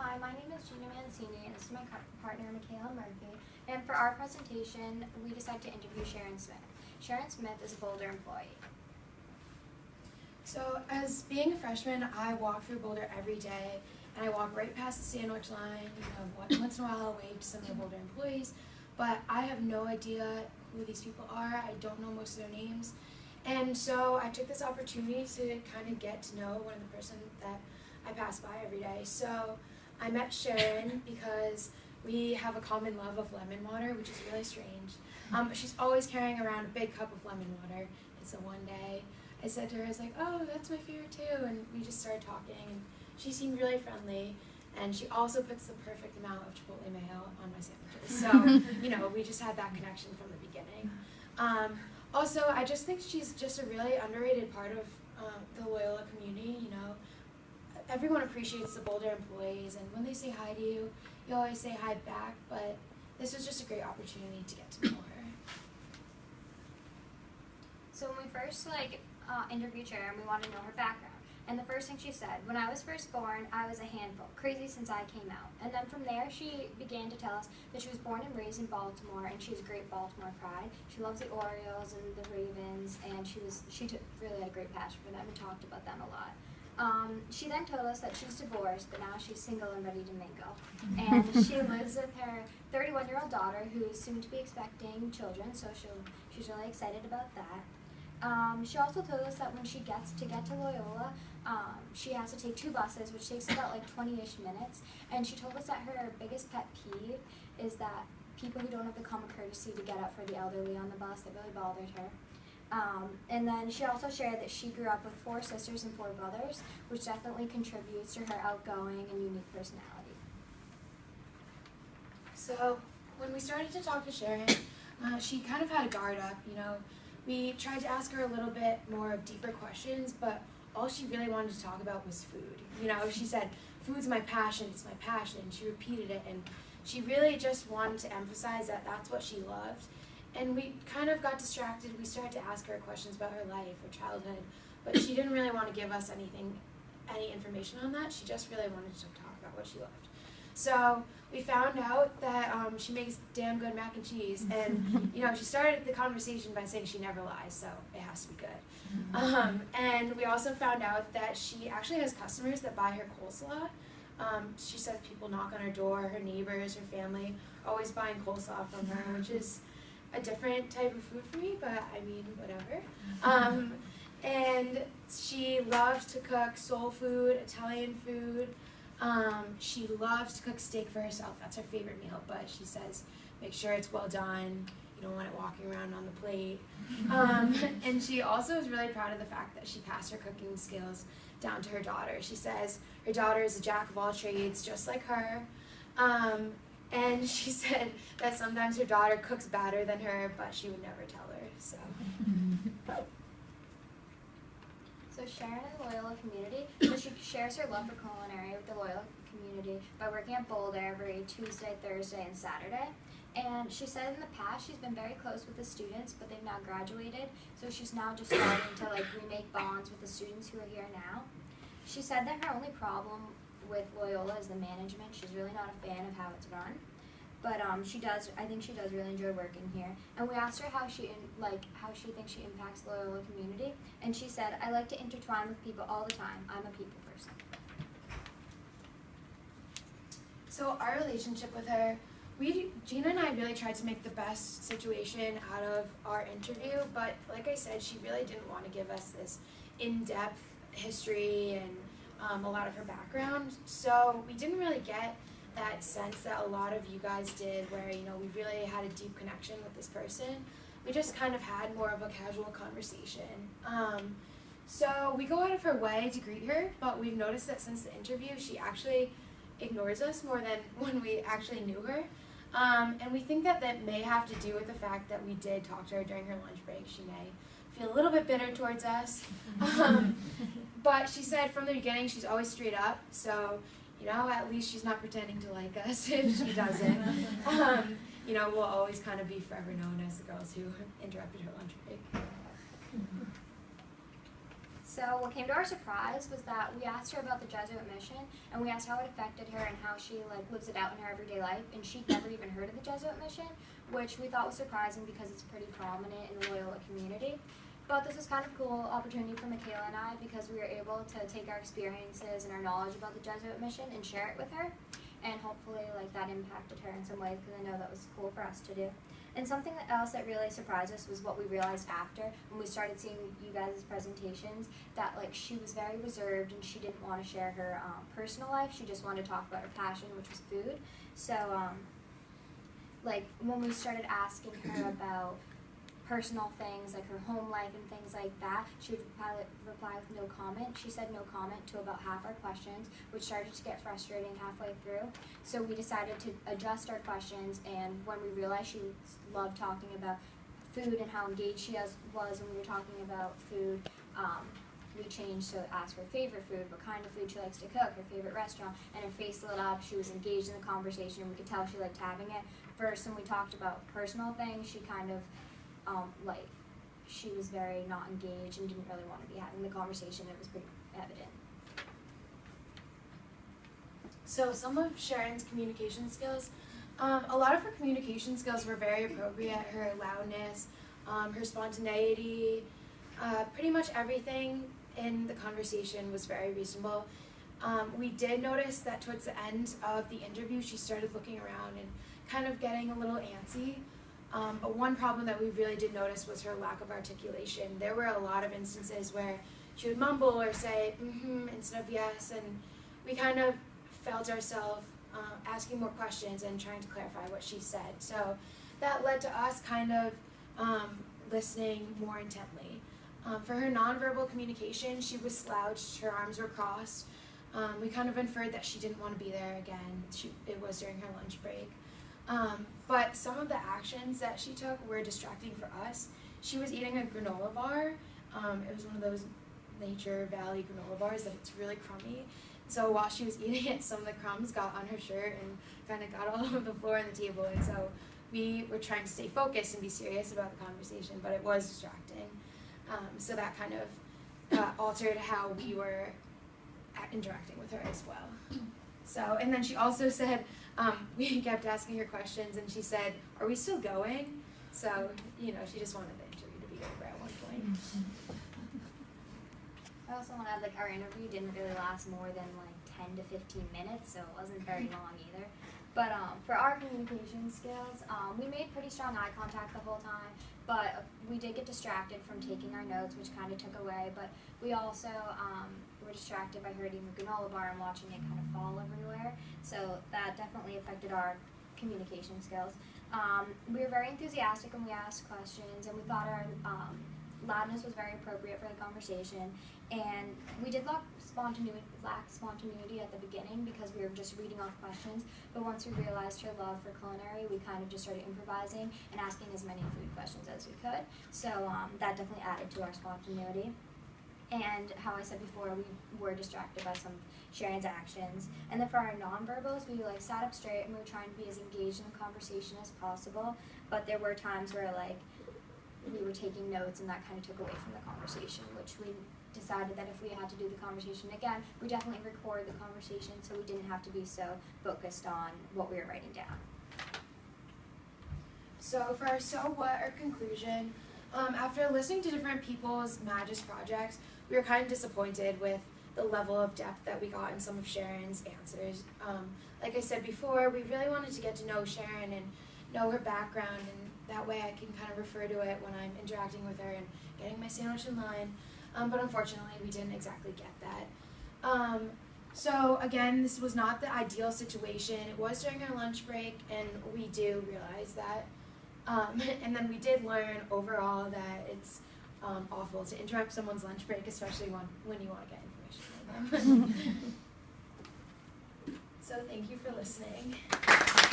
Hi, my name is Gina and this is my partner Micaela Murphy. And for our presentation, we decided to interview Sharon Smith. Sharon Smith is a Boulder employee. So as being a freshman, I walk through Boulder every day, and I walk right past the sandwich line. Once in a while I'll wave to some of the Boulder employees, but I have no idea who these people are. I don't know most of their names. And so I took this opportunity to kind of get to know one of the person that I pass by every day. So I met Sharon because we have a common love of lemon water, which is really strange. But she's always carrying around a big cup of lemon water. And so one day I said to her, I was like, oh, that's my favorite too. And we just started talking, and she seemed really friendly. And she also puts the perfect amount of Chipotle mayo on my sandwiches. So, we just had that connection from the beginning. Also, I just think she's just a really underrated part of the Loyola community. Everyone appreciates the Boulder employees, and when they say hi to you, you always say hi back, but this was just a great opportunity to get to know her. So when we first interviewed Sharon, we wanted to know her background. And the first thing she said, when I was first born, I was a handful, crazy since I came out. And then from there, she began to tell us that she was born and raised in Baltimore, and she has great Baltimore pride. She loves the Orioles and the Ravens, and she took really a great passion for them and talked about them a lot. She then told us that she's divorced, but now she's single and ready to mingle. And she lives with her 31-year-old daughter, who is soon to be expecting children, so she's really excited about that. She also told us that when she gets to Loyola, she has to take 2 buses, which takes about 20-ish minutes. And she told us that her biggest pet peeve is that people who don't have the common courtesy to get up for the elderly on the bus, that really bothered her. And then she also shared that she grew up with 4 sisters and 4 brothers, which definitely contributes to her outgoing and unique personality. So when we started to talk to Sharon, she kind of had a guard up, We tried to ask her a little bit more of deeper questions, but all she really wanted to talk about was food. She said, food's my passion, it's my passion. She repeated it, and she really just wanted to emphasize that that's what she loved. And we kind of got distracted. We started to ask her questions about her life, her childhood, but she didn't really want to give us any information on that. She just really wanted to talk about what she loved. So we found out that she makes damn good mac and cheese, and she started the conversation by saying she never lies, so it has to be good. And we also found out that she actually has customers that buy her coleslaw. She says people knock on her door, her neighbors, her family, always buying coleslaw from her, which is a different type of food for me, but I mean, whatever. And she loves to cook soul food, Italian food. She loves to cook steak for herself. That's her favorite meal, but she says, make sure it's well done. You don't want it walking around on the plate. And she also is really proud of the fact that she passed her cooking skills down to her daughter. She says her daughter is a jack of all trades, just like her. And she said that sometimes her daughter cooks better than her, but she would never tell her, so. So Sharon in the Loyola community, so she shares her love for culinary with the Loyola community by working at Boulder every Tuesday, Thursday, and Saturday. And she said in the past she's been very close with the students, but they've now graduated, so she's now just starting to remake bonds with the students who are here now. She said that her only problem with Loyola is the management. She's really not a fan of how it's run. But I think she does really enjoy working here. And we asked her how she thinks she impacts the Loyola community, and she said, I like to intertwine with people all the time. I'm a people person. So our relationship with her, Gina and I really tried to make the best situation out of our interview, but like I said, she really didn't want to give us this in-depth history and a lot of her background. So we didn't really get that sense that a lot of you guys did, where we really had a deep connection with this person. We just kind of had more of a casual conversation. So we go out of her way to greet her, but we've noticed that since the interview, she actually ignores us more than when we actually knew her. And we think that may have to do with the fact that we did talk to her during her lunch break. She may feel a little bit bitter towards us. But she said from the beginning she's always straight up, so at least she's not pretending to like us if she doesn't. We'll always kind of be forever known as the girls who interrupted her lunch break. So what came to our surprise was that we asked her about the Jesuit mission, and we asked how it affected her and how she lives it out in her everyday life, and she'd never even heard of the Jesuit mission, which we thought was surprising because it's pretty prominent in the Loyola community. But this was kind of a cool opportunity for Michaela and I because we were able to take our experiences and our knowledge about the Jesuit mission and share it with her, and hopefully that impacted her in some ways because I know that was cool for us to do. And something else that really surprised us was what we realized after when we started seeing you guys' presentations, that she was very reserved and she didn't want to share her personal life. She just wanted to talk about her passion, which was food. So when we started asking her about personal things like her home life and things like that, she would reply with no comment. She said no comment to about half our questions, which started to get frustrating halfway through. So we decided to adjust our questions, and when we realized she loved talking about food and how engaged she was when we were talking about food, we changed to ask her favorite food, what kind of food she likes to cook, her favorite restaurant, and her face lit up. She was engaged in the conversation. We could tell she liked having it. First, when we talked about personal things, she kind of she was very not engaged and didn't really want to be having the conversation. It was pretty evident. So some of Sharon's communication skills, a lot of her communication skills were very appropriate. Her loudness, her spontaneity, pretty much everything in the conversation was very reasonable. We did notice that towards the end of the interview, she started looking around and kind of getting a little antsy. But one problem that we really did notice was her lack of articulation. There were a lot of instances where she would mumble or say mm-hmm instead of yes, and we kind of felt ourselves asking more questions and trying to clarify what she said. So that led to us kind of listening more intently. For her nonverbal communication, she was slouched, her arms were crossed. We kind of inferred that she didn't want to be there again. It was during her lunch break. But some of the actions that she took were distracting for us. She was eating a granola bar. It was one of those Nature Valley granola bars that it's really crummy. So while she was eating it, some of the crumbs got on her shirt and kind of got all over the floor and the table. And so we were trying to stay focused and be serious about the conversation, but it was distracting. So that kind of altered how we were interacting with her as well. So, and then she also said, we kept asking her questions, and she said, "Are we still going?" So, she just wanted the interview to be over at one point. I also want to add, our interview didn't really last more than 10 to 15 minutes, so it wasn't very long either. But for our communication skills, we made pretty strong eye contact the whole time, but we did get distracted from taking our notes, which kind of took away. But we also were distracted by her eating the granola bar and watching it kind of fall everywhere. So that definitely affected our communication skills. We were very enthusiastic when we asked questions, and we thought our loudness was very appropriate for the conversation. And we did lack spontaneity at the beginning because we were just reading off questions. But once we realized her love for culinary, we kind of just started improvising and asking as many food questions as we could. So that definitely added to our spontaneity. And how I said before, we were distracted by some Sharon's actions. And then for our nonverbals, we sat up straight and we were trying to be as engaged in the conversation as possible. But there were times where we were taking notes, and that kind of took away from the conversation, which we decided that if we had to do the conversation again, we definitely record the conversation so we didn't have to be so focused on what we were writing down. So for our so what or conclusion, after listening to different people's magis projects, we were kind of disappointed with the level of depth that we got in some of Sharon's answers. Like I said before, we really wanted to get to know Sharon and know her background, and that way I can kind of refer to it when I'm interacting with her and getting my sandwich in line. But unfortunately, we didn't exactly get that. So again, this was not the ideal situation. It was during our lunch break, and we do realize that. And then we did learn overall that it's awful to interrupt someone's lunch break, especially when you want to get information from them. So thank you for listening.